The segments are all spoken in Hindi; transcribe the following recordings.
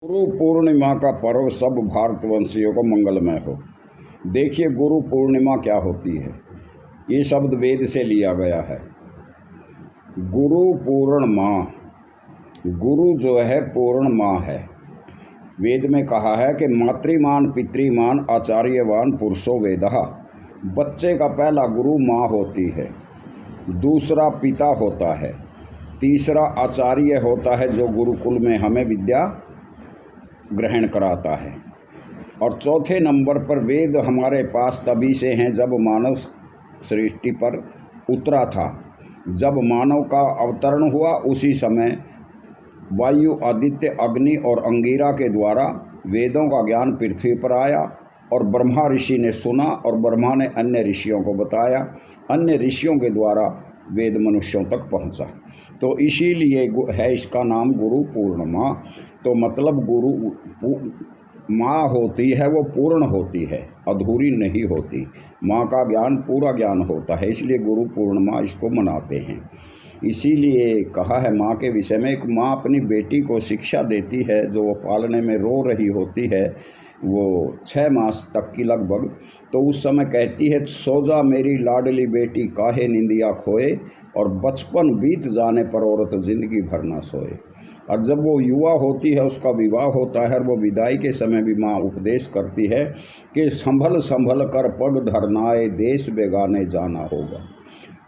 गुरु पूर्णिमा का पर्व सब भारतवंशियों को मंगलमय हो। देखिए गुरु पूर्णिमा क्या होती है। ये शब्द वेद से लिया गया है। गुरु पूर्णिमा, गुरु जो है पूर्ण माँ है। वेद में कहा है कि मातृमान पितृमान आचार्यवान पुरुषो वेदः। बच्चे का पहला गुरु माँ होती है, दूसरा पिता होता है, तीसरा आचार्य होता है जो गुरुकुल में हमें विद्या ग्रहण कराता है, और चौथे नंबर पर वेद हमारे पास तभी से हैं जब मानव सृष्टि पर उतरा था। जब मानव का अवतरण हुआ उसी समय वायु, आदित्य, अग्नि और अंगिरा के द्वारा वेदों का ज्ञान पृथ्वी पर आया और ब्रह्मा ऋषि ने सुना और ब्रह्मा ने अन्य ऋषियों को बताया। अन्य ऋषियों के द्वारा वेद मनुष्यों तक पहुंचा। तो इसीलिए है इसका नाम गुरु पूर्णिमा। तो मतलब गुरु माँ होती है वो पूर्ण होती है, अधूरी नहीं होती। माँ का ज्ञान पूरा ज्ञान होता है, इसलिए गुरु पूर्णिमा इसको मनाते हैं। इसीलिए कहा है माँ के विषय में, एक माँ अपनी बेटी को शिक्षा देती है जो वो पालने में रो रही होती है, वो 6 मास तक की लगभग। तो उस समय कहती है, सो जा मेरी लाडली बेटी काहे निंदिया खोए, और बचपन बीत जाने पर औरत जिंदगी भर ना सोए। और जब वो युवा होती है, उसका विवाह होता है, और वो विदाई के समय भी माँ उपदेश करती है कि संभल संभल कर पग धरनाए, देश बेगाने जाना होगा।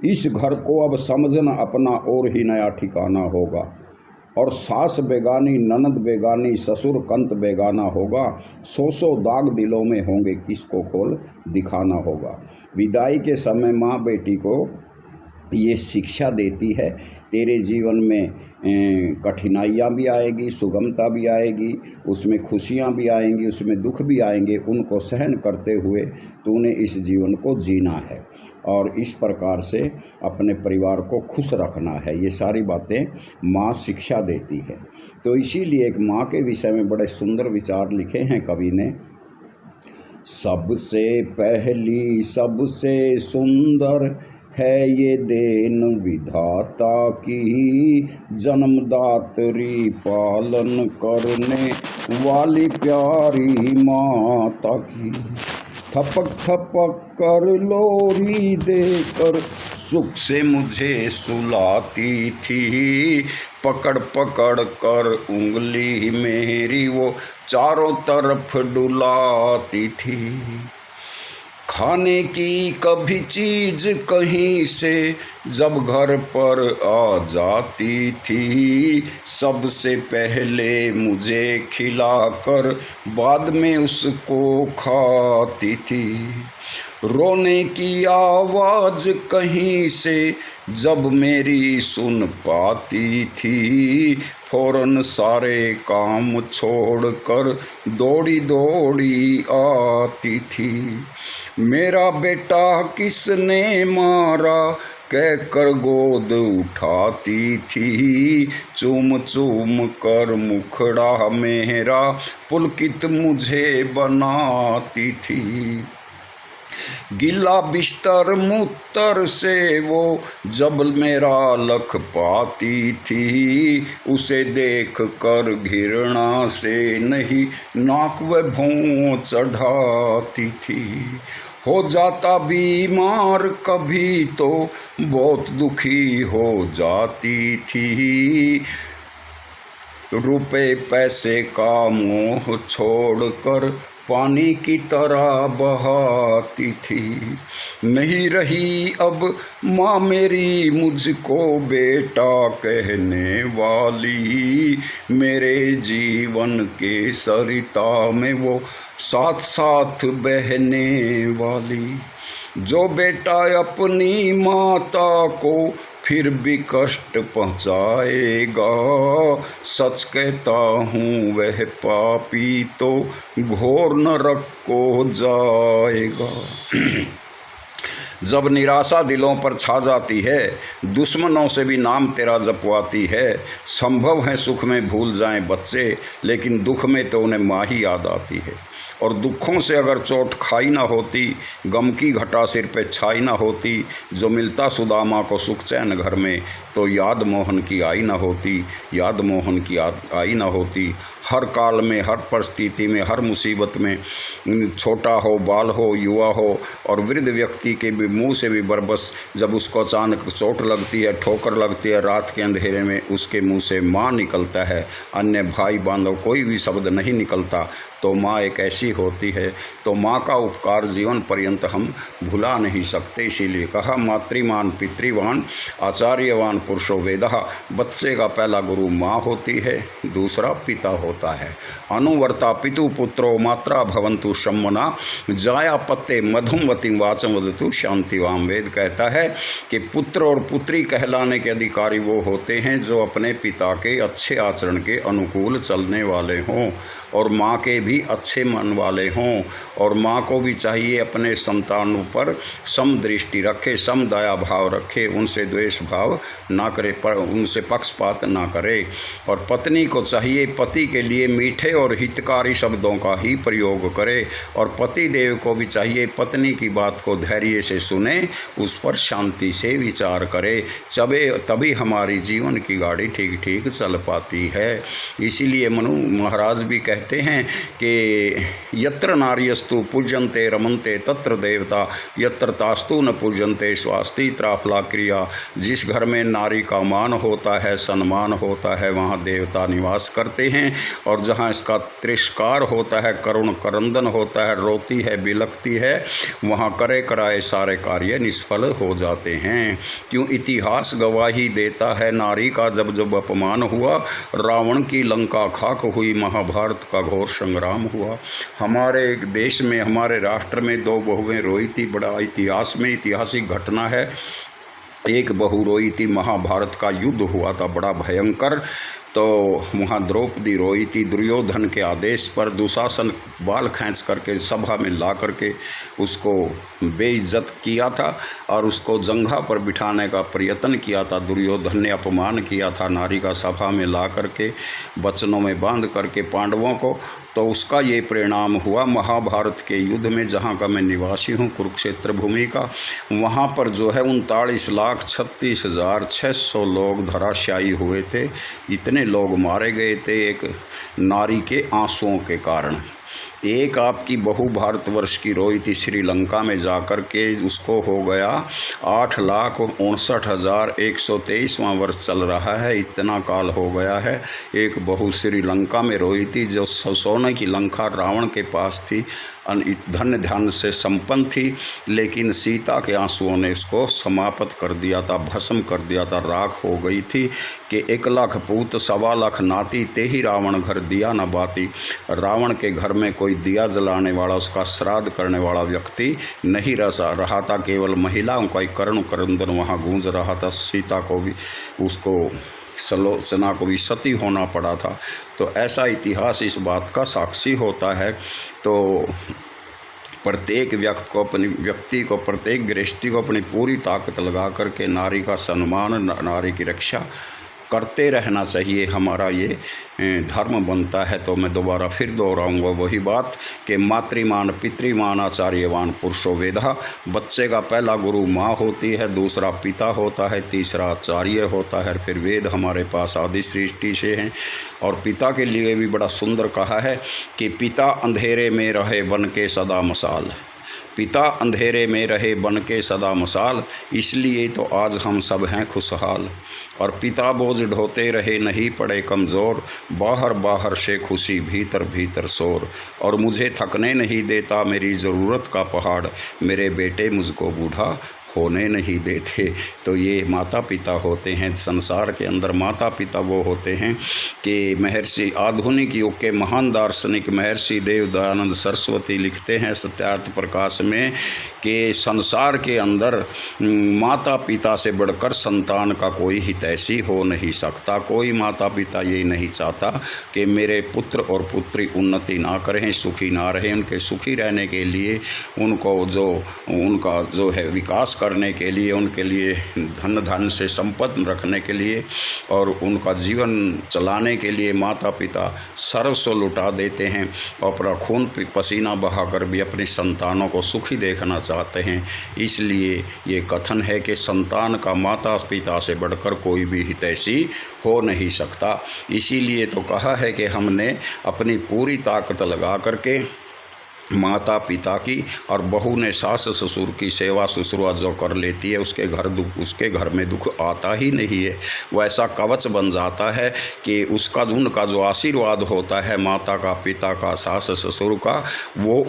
इस घर को अब समझना अपना और ही नया ठिकाना होगा, और सास बेगानी, ननद बेगानी, ससुर कंत बेगाना होगा। 100 दाग दिलों में होंगे, किसको खोल दिखाना होगा। विदाई के समय माँ बेटी को ये शिक्षा देती है, तेरे जीवन में कठिनाइयाँ भी आएगी, सुगमता भी आएगी, उसमें खुशियाँ भी आएंगी, उसमें दुख भी आएंगे। उनको सहन करते हुए तूने इस जीवन को जीना है और इस प्रकार से अपने परिवार को खुश रखना है। ये सारी बातें माँ शिक्षा देती है। तो इसीलिए एक माँ के विषय में बड़े सुंदर विचार लिखे हैं कवि ने। सबसे पहली सबसे सुंदर है ये देन विधाता की, जन्मदात्री पालन करने वाली प्यारी माता की। थपक थपक कर लोरी देकर सुख से मुझे सुलाती थी, पकड़ पकड़ कर उंगली मेरी वो चारों तरफ डुलाती थी। खाने की कभी चीज कहीं से जब घर पर आ जाती थी, सबसे पहले मुझे खिलाकर बाद में उसको खाती थी। रोने की आवाज कहीं से जब मेरी सुन पाती थी, फौरन सारे काम छोड़कर दौड़ी दौड़ी आती थी। मेरा बेटा किसने मारा कह कर गोद उठाती थी, चूम चूम कर मुखड़ा मेरा पुलकित मुझे बनाती थी। गिला बिस्तर मूत्र से वो जब मेरा लख पाती थी, उसे देख कर घृणा से नहीं नाक व भौं चढ़ाती थी। हो जाता बीमार कभी तो बहुत दुखी हो जाती थी, रुपए पैसे का मोह छोड़कर पानी की तरह बहाती थी। नहीं रही अब माँ मेरी मुझको बेटा कहने वाली, मेरे जीवन के सरिता में वो साथ साथ बहने वाली। जो बेटा अपनी माता को फिर भी कष्ट पहुँचाएगा, सच कहता हूँ वह पापी तो घोर नरक को जाएगा। जब निराशा दिलों पर छा जाती है, दुश्मनों से भी नाम तेरा जपवाती है। संभव है सुख में भूल जाएं बच्चे, लेकिन दुख में तो उन्हें माँ ही याद आती है। और दुखों से अगर चोट खाई ना होती, गम की घटा सिर पे छाई ना होती, जो मिलता सुदामा को सुख चैन घर में, तो याद मोहन की आई ना होती, याद मोहन की आई ना होती। हर काल में, हर परिस्थिति में, हर मुसीबत में, छोटा हो, बाल हो, युवा हो और वृद्ध व्यक्ति के भी मुंह से भी बरबस जब उसको अचानक चोट लगती है, ठोकर लगती है, रात के अंधेरे में उसके मुंह से माँ निकलता है, अन्य भाई बांधव कोई भी शब्द नहीं निकलता, तो माँ एक ऐसी होती है। तो माँ का उपकार जीवन पर्यंत हम भुला नहीं सकते। इसीलिए कहा मातृमान पितृवान आचार्यवान पुरुषो वेदः। बच्चे का पहला गुरु माँ होती है, दूसरा पिता होता है। अनुवर्ता पितु पुत्रो मात्रा भवन्तु शम्मना जाया पत्ते मधुमवती वाचम वदतु शांतिवाम। वेद कहता है कि पुत्र और पुत्री कहलाने के अधिकारी वो होते हैं जो अपने पिता के अच्छे आचरण के अनुकूल चलने वाले हों और माँ के भी अच्छे मन वाले हों। और माँ को भी चाहिए अपने संतानों पर सम दृष्टि रखे, सम दया भाव रखे, उनसे द्वेष भाव ना करे, पर उनसे पक्षपात ना करे। और पत्नी को चाहिए पति के लिए मीठे और हितकारी शब्दों का ही प्रयोग करे। और पति देव को भी चाहिए पत्नी की बात को धैर्य से सुने, उस पर शांति से विचार करे, तभी हमारी जीवन की गाड़ी ठीक ठीक चल पाती है। इसीलिए मनु महाराज भी कहते हैं कि यत्र नार्यस्तु पूज्यन्ते रमन्ते तत्र देवता, यत्र तास्तु न पूज्यन्ते स्वास्ति त्राफला क्रिया। जिस घर में नारी का मान होता है, सम्मान होता है, वहाँ देवता निवास करते हैं। और जहाँ इसका तिरस्कार होता है, करुण करंदन होता है, रोती है, बिलखती है, वहाँ करे कराए सारे कार्य निष्फल हो जाते हैं। क्यों? इतिहास गवाही देता है नारी का जब जब अपमान हुआ, रावण की लंका खाक हुई, महाभारत का घोर संग्राम हुआ। हमारे देश में, हमारे राष्ट्र में 2 बहुएं रोई थी। बड़ा इतिहास में ऐतिहासिक घटना है। एक बहू रोई थी, महाभारत का युद्ध हुआ था बड़ा भयंकर, तो वहाँ द्रौपदी रोई थी। दुर्योधन के आदेश पर दुशासन बाल खींच करके सभा में ला करके उसको बेइज्जत किया था और उसको जंघा पर बिठाने का प्रयत्न किया था। दुर्योधन ने अपमान किया था नारी का सभा में ला करके, वचनों में बांध करके पांडवों को। तो उसका ये परिणाम हुआ महाभारत के युद्ध में, जहाँ का मैं निवासी हूँ, कुरुक्षेत्र भूमि का। वहाँ पर जो है 39,36,600 लोग धराशायी हुए थे। इतने लोग मारे गए थे एक नारी के आंसुओं के कारण। एक आपकी बहू भारतवर्ष की रोई थी श्रीलंका में जाकर के, उसको हो गया 8,59,123वां वर्ष चल रहा है, इतना काल हो गया है। एक बहू श्रीलंका में रोई थी जो सोने की लंका रावण के पास थी, धन ध्यान से संपन्न थी, लेकिन सीता के आंसुओं ने इसको समाप्त कर दिया था, भस्म कर दिया था, राख हो गई थी। कि 1 लाख पूत 1.25 लाख नाती, ते ही रावण घर दिया न बाती। रावण के घर में कोई दिया जलाने वाला, उसका श्राद्ध करने वाला व्यक्ति नहीं रहा था, केवल महिलाओं का एक करुण क्रंदन वहाँ गूंज रहा था। सीता को भी, उसको सलोचना को भी सती होना पड़ा था। तो ऐसा इतिहास इस बात का साक्षी होता है। तो प्रत्येक व्यक्ति को प्रत्येक गृहस्थी को अपनी पूरी ताकत लगा करके नारी का सम्मान, नारी की रक्षा करते रहना चाहिए। हमारा ये धर्म बनता है। तो मैं दोबारा फिर दोहराऊंगा वही बात कि मातृमान पितृमान आचार्यवान पुरुषो वेदः। बच्चे का पहला गुरु माँ होती है, दूसरा पिता होता है, तीसरा आचार्य होता है, फिर वेद हमारे पास आदि सृष्टि से हैं। और पिता के लिए भी बड़ा सुंदर कहा है कि पिता अंधेरे में रहे बन के सदा मसाल, पिता अंधेरे में रहे बन के सदा मसाल, इसलिए तो आज हम सब हैं खुशहाल। और पिता बोझ ढोते रहे नहीं पड़े कमज़ोर, बाहर बाहर से खुशी भीतर भीतर शोर। और मुझे थकने नहीं देता मेरी ज़रूरत का पहाड़, मेरे बेटे मुझको बूढ़ा होने नहीं देते। तो ये माता पिता होते हैं संसार के अंदर। माता पिता वो होते हैं कि महर्षि आधुनिक युग के महान दार्शनिक महर्षि देव दयानंद सरस्वती लिखते हैं सत्यार्थ प्रकाश में कि संसार के अंदर माता पिता से बढ़कर संतान का कोई हितैषी हो नहीं सकता। कोई माता पिता ये नहीं चाहता कि मेरे पुत्र और पुत्री उन्नति ना करें, सुखी ना रहें। उनके सुखी रहने के लिए उनका जो है विकास करने के लिए, उनके लिए धन धन से संपन्न रखने के लिए और उनका जीवन चलाने के लिए माता पिता सर्वस्व लुटा देते हैं और अपना खून पसीना बहाकर भी अपने संतानों को सुखी देखना चाहते हैं। इसलिए ये कथन है कि संतान का माता पिता से बढ़कर कोई भी हितैषी हो नहीं सकता। इसीलिए तो कहा है कि हमने अपनी पूरी ताकत लगा करके माता पिता की और बहू ने सास ससुर की सेवा शुश्रूषा जो कर लेती है उसके घर में दुख आता ही नहीं है। वो ऐसा कवच बन जाता है कि उनका जो आशीर्वाद होता है माता का, पिता का, सास ससुर का, वो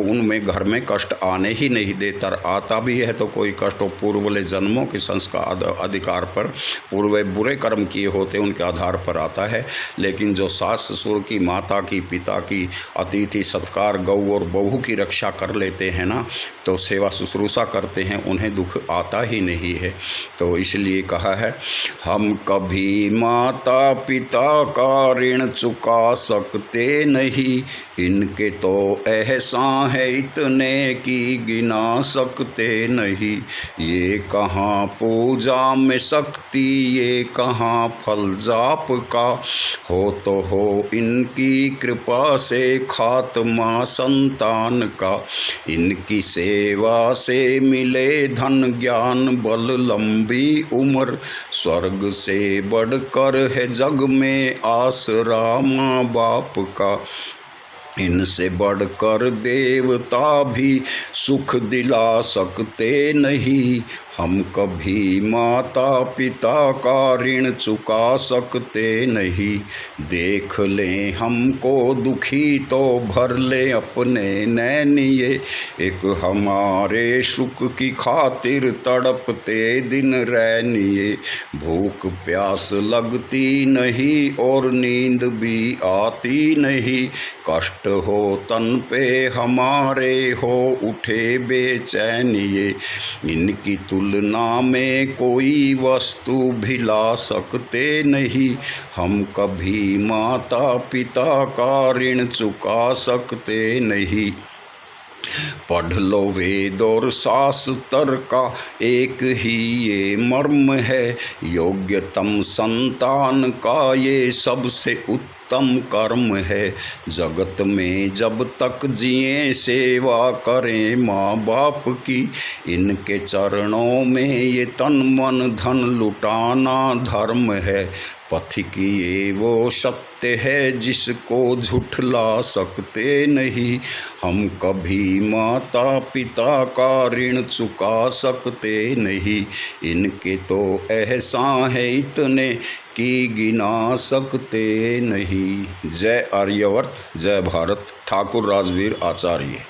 उनमें घर में कष्ट आने ही नहीं देता। आता भी है तो कोई कष्ट हो पूर्वले जन्मों के संस्कार अधिकार पर, पूर्व बुरे कर्म किए होते उनके आधार पर आता है। लेकिन जो सास ससुर की, माता की, पिता की अतिथि सत्कार, गौ और बहू की रक्षा कर लेते हैं ना, तो सेवा शुश्रूषा करते हैं, उन्हें दुख आता ही नहीं है। तो इसलिए कहा है, हम कभी माता पिता का ऋण चुका सकते नहीं, इनके तो एहसान है इतने कि गिना सकते नहीं। ये कहाँ पूजा में शक्ति, ये कहाँ फल जाप का, हो तो हो इनकी कृपा से खात्मा संतान का। इनकी सेवा से मिले धन ज्ञान बल लंबी उम्र, स्वर्ग से बढ़कर है जग में आसरा माँ बाप का। इनसे बढ़कर देवता भी सुख दिला सकते नहीं, हम कभी माता पिता का ऋण चुका सकते नहीं। देख लें हमको दुखी तो भर ले अपने नैनिए, एक हमारे सुख की खातिर तड़पते दिन रैनिए। भूख प्यास लगती नहीं और नींद भी आती नहीं, कष्ट हो तन पे हमारे हो उठे बेचैनिए। इनकी तुलना में कोई वस्तु भी ला सकते नहीं, हम कभी माता पिता का ऋण चुका सकते नहीं। पढ़ लो वेद और शास्त्र का एक ही ये मर्म है, योग्यतम संतान का ये सबसे उत्तम कर्म है। जगत में जब तक जिए सेवा करें माँ बाप की, इनके चरणों में ये तन मन धन लुटाना धर्म है। पथिक ये वो सत्य है जिसको झुठला सकते नहीं, हम कभी माता पिता का ऋण चुका सकते नहीं। इनके तो एहसान है इतने कि गिना सकते नहीं। जय आर्यावर्त, जय भारत। ठाकुर राजवीर आचार्य।